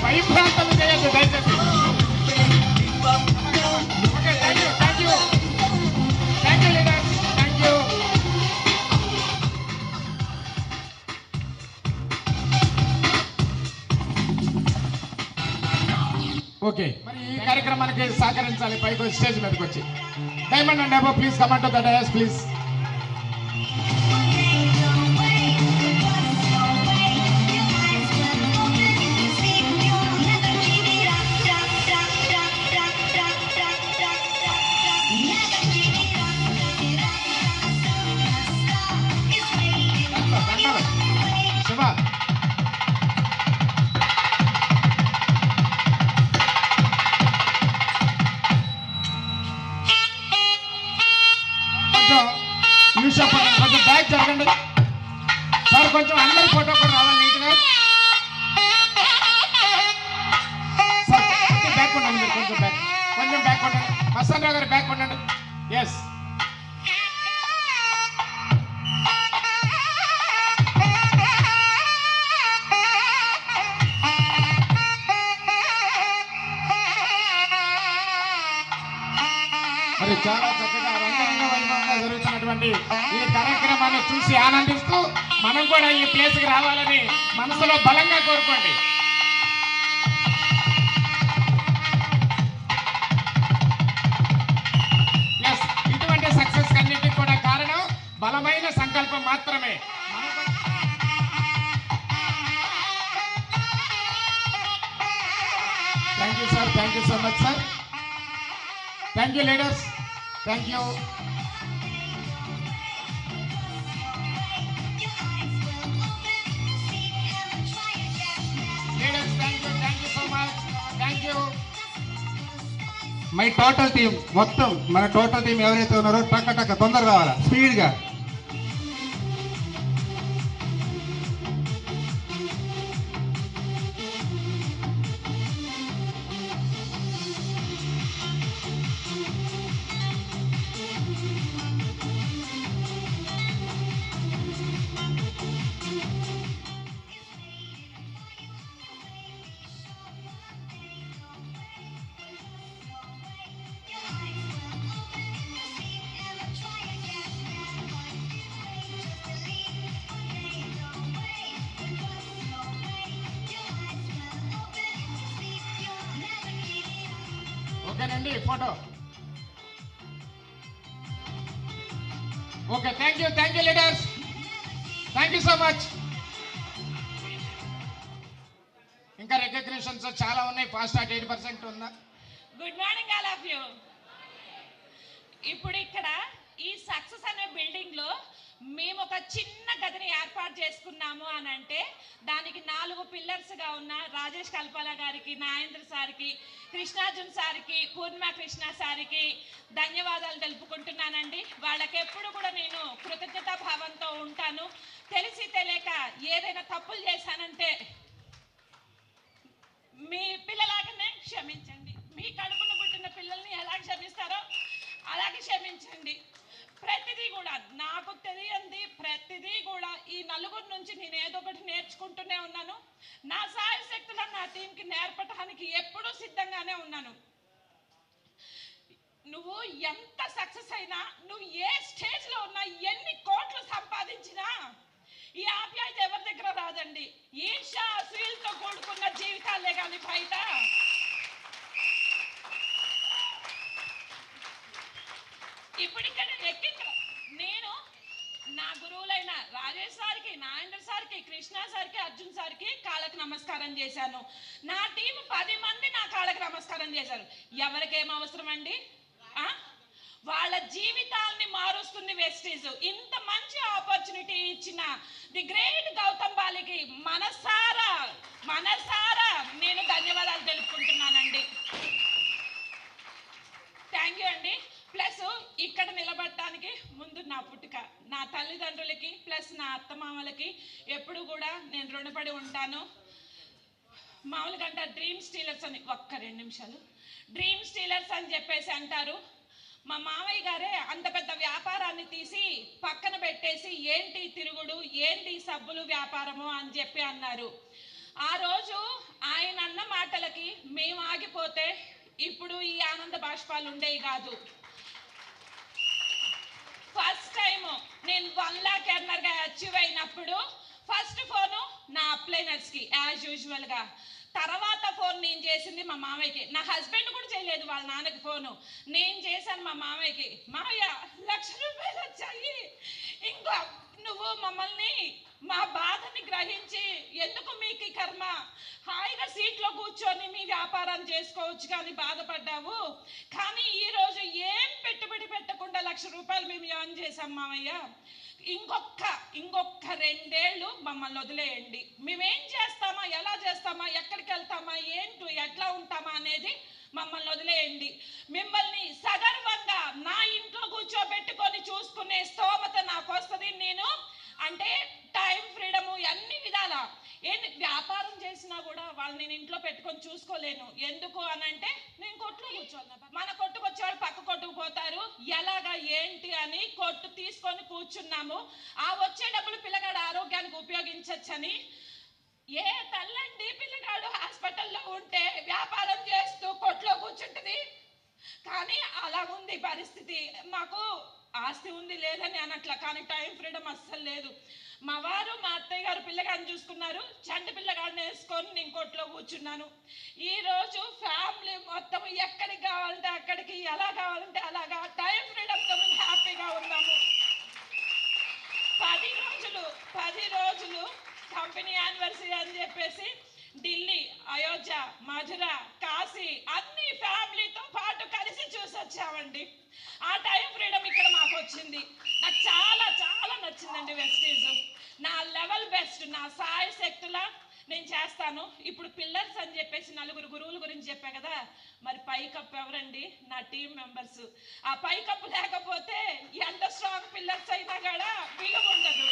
భయభ్రాంతలు చేయొద్దు దయచేసి. Okay, thank you leaders, thank you. Okay, మరి ఈ కార్యక్రమానికి సహకరించాలి. పైకి స్టేజ్ మీదకి వచ్చి diamond and above please come to the dais please. Shiva కొంచెం బ్యాక్ జరగండి సార్, కొంచెం అందరి ఫోటో కూడా రావాలి నీట్గా. సార్ బ్యాక్ ఉండండి, మీరు కొంచెం బ్యాక్ ఉండండి. మస్తాన్ రావు గారు బ్యాక్ ఉండండి. ఎస్, మరి చాలా చక్కగా రంగరంగ వైభవంగా జరుగుతున్నటువంటి ఈ కార్యక్రమాన్ని చూసి ఆనందిస్తూ మనం కూడా ఈ ప్లేస్కి రావాలని మనసులో బలంగా కోరుకోండి. ఎస్, ఇటువంటి సక్సెస్ అన్నింటికి కూడా కారణం బలమైన సంకల్పం మాత్రమే. Thank you sir, thank you so much sir, thank you leaders, thank you. Leaders thank you so much, thank you. My total team మొత్తం, మన టోటల్ టీం ఎవరైతే ఉన్నారో టక్క తొందరగా రావాలా, స్పీడ్గా. ఓకేనండి, photo okay. Thank you leaders, thank you so much. ఇంకా రికగ్నిషన్స్ చాలా ఉన్నాయి. ఫాస్ట్ స్టార్ట్ 8% ఉందా? Good morning all of you. ఇప్పుడు ఇక్కడ ఈ సక్సెస్ అనే బిల్డింగ్ లో మేము ఒక చిన్న గదిని ఏర్పాటు చేసుకున్నాము అని అంటే దానికి 4 పిల్లర్స్ గా ఉన్న రాజేష్ కల్పాల గారికి, నాగేంద్ర సార్కి, కృష్ణార్జున్ సార్కి, పూర్ణిమ కృష్ణ సార్కి ధన్యవాదాలు తెలుపుకుంటున్నానండి. వాళ్ళకి ఎప్పుడు కూడా నేను కృతజ్ఞతా భావంతో ఉంటాను. తెలిసి తెలియక ఏదైనా తప్పులు చేశానంటే మీ పిల్లలాగానే క్షమించండి. మీ కడుపును పుట్టిన పిల్లల్ని ఎలా క్షమిస్తారో అలాగే క్షమించండి. ప్రతిదీ కూడా నాకు తెలియంది, ప్రతిదీ కూడా ఈ నలుగురు నుంచి నేను ఏదో ఒకటి నేర్చుకుంటూనే ఉన్నాను. నా సాయశక్తులను నా టీంకి నేర్పడానికి ఎప్పుడూ సిద్ధంగానే ఉన్నాను. నువ్వు ఎంత సక్సెస్ అయినా, నువ్వు ఏ స్టేజ్లో ఉన్నా, ఎన్ని కోట్లు సంపాదించినా ఈ ఆప్యాయత ఎవరి దగ్గర రాదండి. ఈర్ష అసూయలతో కూడుకున్న జీవితాలే కానీ బయట ఇప్పుడు ఇక్కడ నేను నా గురువులైన రాజేష్ సార్కి, నాగేంద్ర సార్కి, కృష్ణ సార్కి, అర్జున్ సార్కి కాళ్ళకు నమస్కారం చేశాను. నా టీం 10 మంది నా కాళ్ళకు నమస్కారం చేశారు. ఎవరికేం అవసరం అండి? వాళ్ళ జీవితాల్ని మారుస్తుంది వెస్టీజ్. ఇంత మంచి ఆపర్చునిటీ ఇచ్చిన ది గ్రేట్ గౌతమ్ బాలికి మనసారా నేను ధన్యవాదాలు తెలుపుకుంటున్నానండి. థ్యాంక్ యూ అండి. ప్లస్ ఇక్కడ నిలబడటానికి ముందు నా పుట్టుక, నా తల్లిదండ్రులకి ప్లస్ నా అత్తమామలకి ఎప్పుడు కూడా నేను రుణపడి ఉంటాను. మామూలుగా అంటారు డ్రీమ్ స్టీలర్స్ అని, ఒక్క 2 నిమిషాలు. డ్రీమ్ స్టీలర్స్ అని చెప్పేసి అంటారు. మా మామయ్య గారే అంత పెద్ద వ్యాపారాన్ని తీసి పక్కన పెట్టేసి ఏంటి తిరుగుడు, ఏంటి సబ్బులు వ్యాపారము అని చెప్పి అన్నారు. ఆ రోజు ఆయన అన్న మాటలకి మేము ఆగిపోతే ఇప్పుడు ఈ ఆనంద బాష్పాలు ఉండేవి కాదు. ఫస్ట్ టైం నేను 1 lakh ఎర్నర్గా అచీవ్ అయినప్పుడు ఫస్ట్ ఫోను నా అప్లైనర్స్కి యాజ్ యూజువల్గా. తర్వాత ఫోన్ నేను చేసింది మా మామయ్యకి. నా హస్బెండ్ కూడా చేయలేదు వాళ్ళ నాన్నకి ఫోను, నేను చేశాను మా మామయ్యకి. మామయ్య 1,00,000 రూపాయలు వచ్చాయి, ఇంకా నువ్వు మమ్మల్ని మా బాధని గ్రహించి ఎందుకు మీకు ఈ కర్మ, హాయిగా సీట్లో కూర్చొని మీ వ్యాపారం చేసుకోవచ్చు కానీ బాధపడ్డావు. కానీ ఈరోజు ఏం పెట్టుబడి పెట్టకుండా 1,00,000 రూపాయలు మేము ఎర్న్ చేశాం మామయ్య. ఇంకొక 2 ఏళ్ళు మమ్మల్ని వదిలేయండి. మేమేం చేస్తామా, ఎలా చేస్తామా, ఎక్కడికి వెళ్తామా, ఏంటో ఎట్లా ఉంటామా అనేది మమ్మల్ని వదిలేయండి. మిమ్మల్ని సగర్వంగా నా ఇంట్లో కూర్చోబెట్టుకొని చూసుకునే స్తోమత నాకు వస్తుంది. నేను అంటే టైం ఫ్రీడము అన్ని విధాల ఏంటి వ్యాపారం చేసినా కూడా వాళ్ళు నేను ఇంట్లో పెట్టుకొని చూసుకోలేను. ఎందుకు అని అంటే నేను కొట్టులో కూర్చోను. మన కొట్టుకు వచ్చేవాళ్ళు పక్క కొట్టుకు పోతారు, ఎలాగా ఏంటి అని కొట్టు తీసుకొని కూర్చున్నాము. ఆ వచ్చే డబ్బులు పిల్లగాడు ఆరోగ్యానికి ఉపయోగించవచ్చని. ఏ తల్లండి పిల్లగాడు హాస్పిటల్లో ఉంటే వ్యాపారం చేస్తూ కొట్లో కూర్చుంటుంది. కానీ అలా ఉంది పరిస్థితి. మాకు ఆస్తి ఉంది లేదని అనట్లా, కానీ టైం ఫ్రీడమ్ అస్సలు లేదు. మా వారు మా అత్తయ్య గారు పిల్లగాడిని చూసుకున్నారు, చంటి పిల్లగాడిని వేసుకొని నేను కొట్లో కూర్చున్నాను. ఈరోజు ఫ్యామిలీ మొత్తం ఎక్కడికి కావాలంటే అక్కడికి, ఎలా కావాలంటే అలాగా టైం ఫ్రీడమ్తో మేము హ్యాపీగా ఉన్నాము. 10 రోజులు కంపెనీ యానివర్సరీ అని చెప్పేసి ఢిల్లీ, అయోధ్య, మధుర, కాశీ అన్ని ఫ్యామిలీతో పాటు కలిసి చూసి వచ్చామండి. ఆ టైం ఫ్రీడమ్ ఇక్కడ మాకు వచ్చింది. నాకు చాలా చాలా నచ్చిందండి వెస్టీజ్. నా లెవెల్ బెస్ట్, నా సాయి శక్తులా నేను చేస్తాను. ఇప్పుడు పిల్లర్స్ అని చెప్పేసి 4 గురువుల గురించి చెప్పా కదా, మరి పైకప్పు ఎవరండి? నా టీం మెంబర్స్. ఆ పైకప్పు లేకపోతే ఎంత స్ట్రాంగ్ పిల్లర్స్ అయినా కూడా విలువ ఉండదు.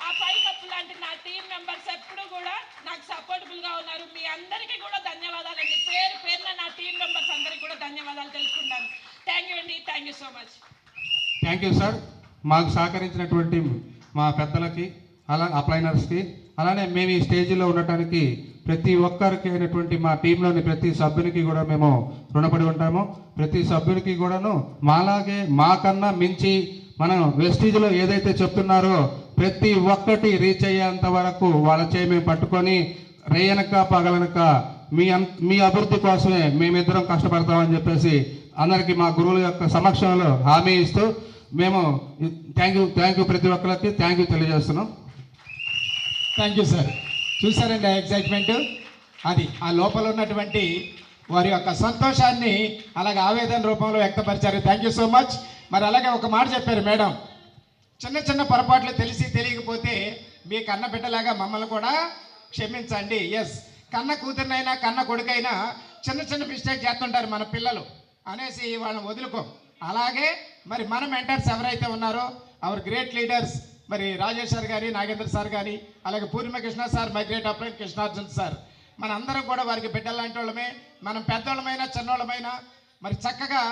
ఆ పైకప్పు లాంటి నా టీం మెంబర్స్ ఎప్పుడు కూడా నాకు సపోర్టబుల్గా ఉన్నారు. మీ అందరికీ కూడా ధన్యవాదాలండి. పేరు పేరున నా టీం మెంబర్స్ అందరికీ కూడా ధన్యవాదాలు తెలుసుకున్నాను. థ్యాంక్ యూ అండి, thank you so much. Thank you sir. మాకు సహకరించినటువంటి మా పెద్దలకి, అలా అప్లైనర్స్కి, అలానే మేము ఈ స్టేజీలో ఉండటానికి ప్రతి ఒక్కరికి అయినటువంటి మా టీంలోని ప్రతి సభ్యునికి కూడా మేము రుణపడి ఉంటాము. ప్రతి సభ్యునికి కూడాను మాలాగే మాకన్నా మించి మనం వెస్టీజ్లో ఏదైతే చెప్తున్నారో ప్రతి ఒక్కటి రీచ్ అయ్యేంత వరకు వాళ్ళ చేయి మేము పట్టుకొని రేయనక పగలనక మీ అభివృద్ధి కోసమే మేమిద్దరం కష్టపడతామని చెప్పేసి అందరికీ మా గురువుల యొక్క సమక్షంలో హామీ ఇస్తూ మేము థ్యాంక్ యూ ప్రతి ఒక్కరికి థ్యాంక్ యూ తెలియజేస్తున్నాం. Thank you sir. చూసారండి ఆ ఎక్సైట్మెంట్, అది ఆ లోపల ఉన్నటువంటి వారి యొక్క సంతోషాన్ని అలాగే ఆవేదన రూపంలో వ్యక్తపరిచారు. Thank you so much. మరి అలాగే ఒక మాట చెప్పారు మేడం, చిన్న చిన్న పొరపాట్లు తెలిసి తెలియకపోతే మీ కన్న బిడ్డలాగా మమ్మల్ని కూడా క్షమించండి. ఎస్, కన్న కూతురినైనా కన్న కొడుకైనా చిన్న చిన్న మిస్టేక్ చేస్తుంటారు మన పిల్లలు అనేసి వాళ్ళని వదులుకో. అలాగే మరి మన మెంటర్స్ ఎవరైతే ఉన్నారో అవర్ గ్రేట్ లీడర్స్, మరి రాజేష్ సార్ గారి, నాగేంద్ర సార్ గారి, అలాగే Purnima Krishna sir, my great upline Krishnarjun sir, మన అందరం కూడా వారికి బిడ్డలు లాంటి వాళ్ళమే. మనం పెద్దోళ్ళమైనా చిన్నోళ్ళమైనా మరి చక్కగా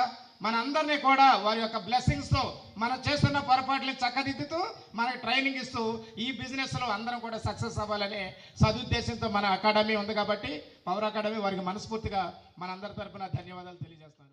మన అందరినీ కూడా వారి యొక్క బ్లెస్సింగ్స్తో మనం చేస్తున్న పొరపాట్లని చక్కదిద్దుతూ మనకి ట్రైనింగ్ ఇస్తూ ఈ బిజినెస్లో అందరం కూడా సక్సెస్ అవ్వాలనే సదుద్దేశంతో మన అకాడమీ ఉంది. కాబట్టి పవర్ అకాడమీ వారికి మనస్ఫూర్తిగా మనందరి తరపున ధన్యవాదాలు తెలియజేస్తాను.